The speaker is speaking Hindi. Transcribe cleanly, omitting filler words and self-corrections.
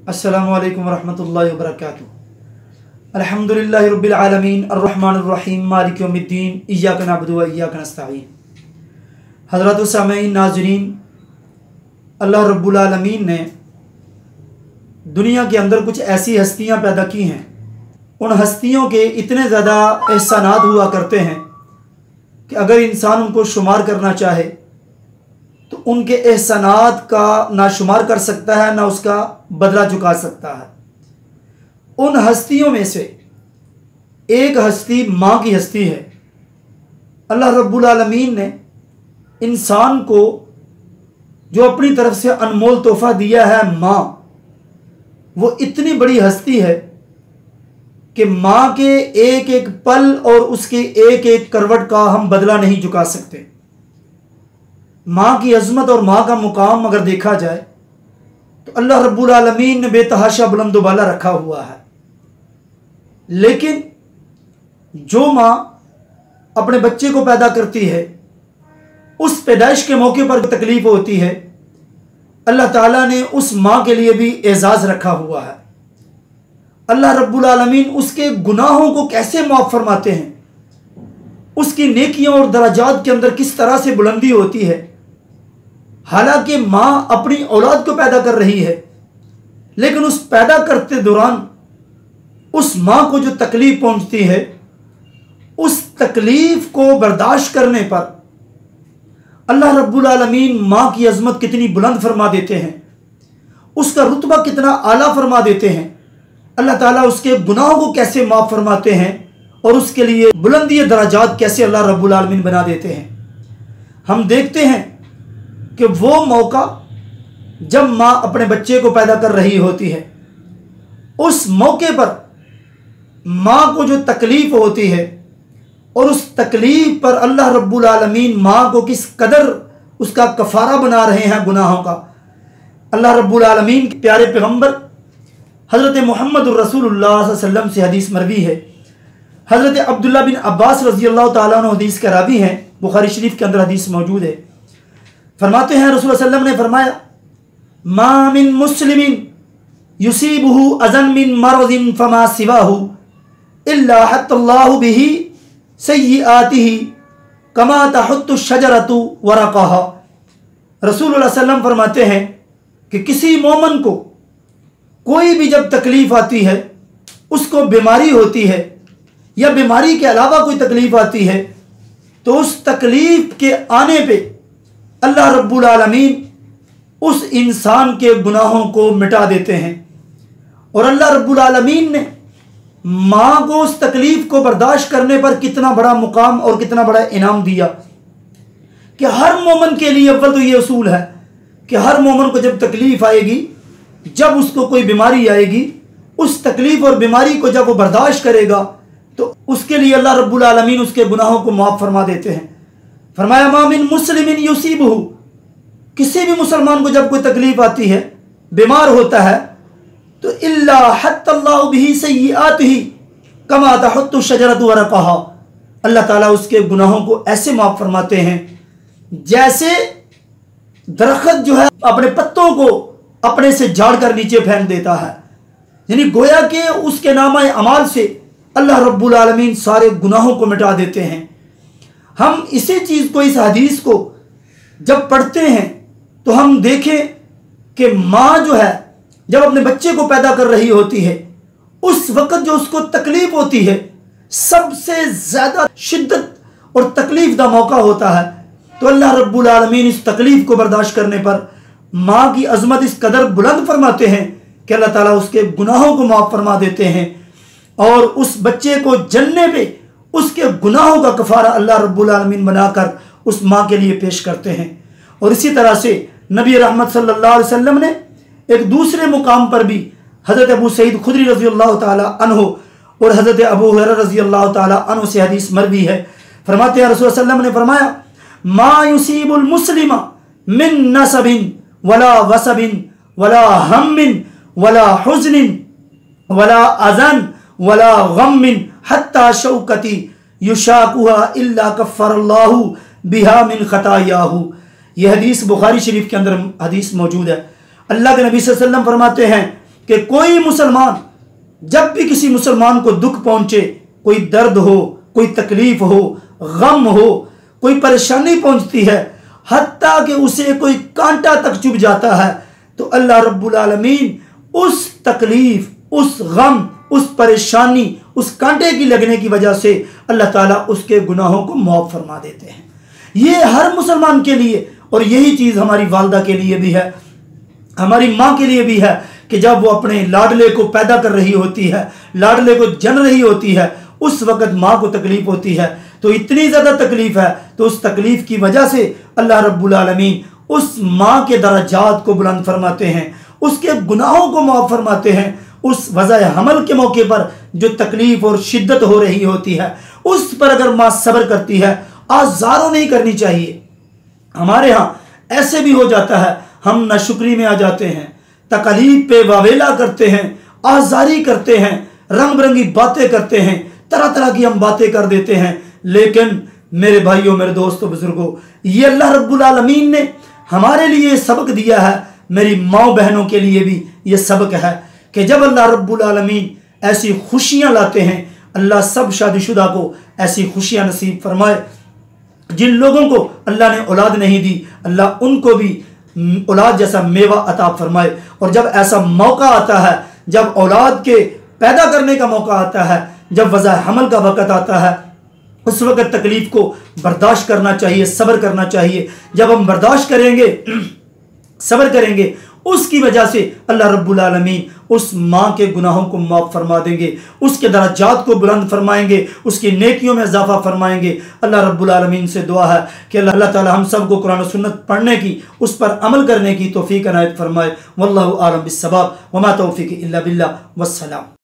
अस्सलामु अलैकुम वरहमतुल्लाहि वबरकातुहू। अल्हम्दुलिल्लाहि रब्बिल आलमीन अर्रहमानिर रहीम मालिक यौमिद्दीन इय्याका नअबुदु व इय्याका नस्तईन। हज़रात व सामीईन नाज़रीन, अल्लाह रब्बुल आलमीन ने दुनिया के अंदर कुछ ऐसी हस्तियाँ पैदा की हैं, उन हस्तियों के इतने ज़्यादा एहसानात हुआ करते हैं कि अगर इंसान उनको शुमार करना चाहे तो उनके एहसानात का ना शुमार कर सकता है, ना उसका बदला चुका सकता है। उन हस्तियों में से एक हस्ती माँ की हस्ती है। अल्लाह रब्बुल आलमीन ने इंसान को जो अपनी तरफ से अनमोल तोहफ़ा दिया है माँ, वो इतनी बड़ी हस्ती है कि माँ के एक एक पल और उसके एक एक करवट का हम बदला नहीं चुका सकते। माँ की अज़मत और माँ का मुकाम अगर देखा जाए तो अल्लाह रब्बुल आलमीन ने बेतहाशा बुलंद बाला रखा हुआ है। लेकिन जो माँ अपने बच्चे को पैदा करती है, उस पैदाइश के मौके पर तकलीफ होती है, अल्लाह ताला ने उस माँ के लिए भी एजाज़ रखा हुआ है। अल्लाह रब्बुल आलमीन उसके गुनाहों को कैसे माफ़ फरमाते हैं, उसकी नेकियों और दराजात के अंदर किस तरह से बुलंदी होती है। हालांकि माँ अपनी औलाद को पैदा कर रही है, लेकिन उस पैदा करते दौरान उस माँ को जो तकलीफ पहुंचती है, उस तकलीफ को बर्दाश्त करने पर अल्लाह रब्बुल आलमीन माँ की अज़मत कितनी बुलंद फरमा देते हैं, उसका रुतबा कितना आला फरमा देते हैं। अल्लाह ताला उसके गुनाहों को कैसे माफ़ फरमाते हैं और उसके लिए बुलंदी दराजात कैसे अल्लाह रब्बुल आलमीन बना देते हैं। हम देखते हैं कि वो मौका जब माँ अपने बच्चे को पैदा कर रही होती है, उस मौके पर माँ को जो तकलीफ होती है और उस तकलीफ पर अल्लाह रब्बुल आलमीन माँ को किस कदर उसका कफ़ारा बना रहे हैं गुनाहों का। अल्लाह रब्बुल आलमीन के प्यारे पैगम्बर हज़रत मुहम्मदुर रसूलुल्लाह सल्लल्लाहु अलैहि वसल्लम से हदीस मरवी है। हज़रत अब्दुल्ला बिन अब्बास रज़ी अल्लाह ताला अन्हु हदीस के रावी हैं, बुखारी शरीफ के अंदर हदीस मौजूद है। फरमाते हैं रसूल सल्लल्लाहु अलैहि वसल्लम ने फरमाया, मा मिन मुस्लिमिन युसीबुहु अज़न मिन मरज़िन फमा सिवाहु इल्ला हत्तल्लाहु बिही सय्यिआतिही कमा तहुत्तु शजरतु वरक़हा। रसूल सल्लल्लाहु अलैहि वसल्लम फरमाते हैं कि किसी मोमिन को कोई भी जब तकलीफ आती है, उसको बीमारी होती है या बीमारी के अलावा कोई तकलीफ आती है, तो उस तकलीफ के आने पे अल्लाह रब्बुल आलमीन उस इंसान के गुनाहों को मिटा देते हैं। और अल्लाह रब्बुल आलमीन ने माँ को उस तकलीफ को बर्दाश्त करने पर कितना बड़ा मुकाम और कितना बड़ा इनाम दिया कि हर मोमिन के लिए अव्वल तो ये उसूल है कि हर मोमिन को जब तकलीफ आएगी, जब उसको कोई बीमारी आएगी, उस तकलीफ और बीमारी को जब वो बर्दाश्त करेगा तो उसके लिए अल्लाह रब्बुल आलमीन उसके गुनाहों को माफ़ फरमा देते हैं। फरमाया, मा मिन मुस्लिमिन युसीबुहु, किसी भी मुसलमान को जब कोई तकलीफ आती है, बीमार होता है, तो इल्ला हत्तल्लाहु बिही सय्यिआतिही कमा तहुत्तु शजरतु वरक़हा, अल्लाह ताला उसके गुनाहों को ऐसे माफ़ फरमाते हैं जैसे दरख्त जो है अपने पत्तों को अपने से झाड़ कर नीचे फेंक देता है। यानी गोया के उसके नामा अमाल से अल्लाह रब्बुल आलमीन सारे गुनाहों को मिटा देते हैं। हम इसी चीज़ को, इस हदीस को जब पढ़ते हैं तो हम देखें कि माँ जो है जब अपने बच्चे को पैदा कर रही होती है, उस वक़्त जो उसको तकलीफ होती है, सबसे ज़्यादा शिद्दत और तकलीफ दा मौका होता है, तो अल्लाह रब्बुल आलमीन इस तकलीफ को बर्दाश्त करने पर माँ की अज़मत इस कदर बुलंद फरमाते हैं कि अल्लाह ताला उसके गुनाहों को माफ़ फरमा देते हैं और उस बच्चे को जन्ने पे उसके गुनाहों का कफ़ारा अल्लाह रब्बुल आलमीन बनाकर उस माँ के लिए पेश करते हैं। और इसी तरह से नबी रहमत सल्लल्लाहु अलैहि वसल्लम ने एक दूसरे मुकाम पर भी हज़रत अबू सईद खुदरी रज़ी अल्लाह ताला अन्हु और हज़रत अबू हुरैरा रज़ी अल्लाह ताला अन्हु से हदीस मरवी है। फरमाते हैं रसूल सल्लल्लाहु अलैहि वसल्लम ने फरमाया, मा युसीबुल मुस्लिमा मिन नसबिन वला वसबिन वला हम्मिन वला हुज़्निन वला अज़न वला गम्मिन हत्ता शौकती युशाकुहा इल्ला कफ़्फ़रल्लाहु बिहा मिन खतायाहु। यह हदीस बुखारी शरीफ के अंदर हदीस मौजूद है। अल्लाह के नबी सल्लल्लाहु अलैहि वसल्लम फरमाते हैं कि कोई मुसलमान जब भी किसी मुसलमान को दुख पहुंचे, कोई दर्द हो, कोई तकलीफ हो, गम हो, कोई परेशानी पहुंचती है, हत्ता कि उसे कोई कांटा तक चुभ जाता है, तो अल्लाह रब्बुल आलमीन उस तकलीफ, उस गम, उस परेशानी, उस कांटे की लगने की वजह से अल्लाह ताला उसके गुनाहों को माफ फरमा देते हैं। ये हर मुसलमान के लिए, और यही चीज़ हमारी वालदा के लिए भी है, हमारी माँ के लिए भी है कि जब वो अपने लाडले को पैदा कर रही होती है, लाडले को जन रही होती है, उस वक़्त माँ को तकलीफ़ होती है, तो इतनी ज़्यादा तकलीफ़ है, तो उस तकलीफ़ की वजह से अल्लाह रब्बुल आलमीन उस माँ के दर्जात को बुलंद फरमाते हैं, उसके गुनाहों को माफ़ फरमाते हैं। उस वज़ा हमल के मौके पर जो तकलीफ़ और शिद्दत हो रही होती है, उस पर अगर माँ सब्र करती है, आज़ारो नहीं करनी चाहिए। हमारे यहाँ ऐसे भी हो जाता है, हम नाशुक्री में आ जाते हैं, तकलीफ पे वावेला करते हैं, आज़ारी करते हैं, रंग बिरंगी बातें करते हैं, तरह तरह की हम बातें कर देते हैं। लेकिन मेरे भाइयों, मेरे दोस्तों, बुजुर्गों, ये अल्लाह रब्बुल आलमीन ने हमारे लिए सबक दिया है, मेरी माँ बहनों के लिए भी ये सबक है कि जब अल्लाह रब्बुल आलमीन ऐसी खुशियाँ लाते हैं, अल्लाह सब शादीशुदा को ऐसी खुशियाँ नसीब फरमाए। जिन लोगों को अल्लाह ने औलाद नहीं दी, अल्लाह उनको भी औलाद जैसा मेवा अता फरमाए। और जब ऐसा मौका आता है, जब औलाद के पैदा करने का मौका आता है, जब वज़ा हमल का वक़्त आता है, उस वक़्त तकलीफ़ को बर्दाश्त करना चाहिए, सब्र करना चाहिए। जब हम बर्दाश्त करेंगे, सब्र करेंगे, उसकी वजह से अल्लाह रब्बुल आलमीन उस माँ के गुनाहों को माफ़ फरमा देंगे, उसके दर्जात को बुलंद फरमाएंगे, उसकी नेकियों में इजाफा फरमाएंगे। अल्लाह रब्बुल आलमीन से दुआ है कि अल्लाह ताला हम सब को कुरान और सुन्नत पढ़ने की, उस पर अमल करने की तौफीक अनायत फरमाए। वल्लाहु आलम बिस्सवाब, वमा तौफीक इल्ला बिल्लाह, वस्सलाम।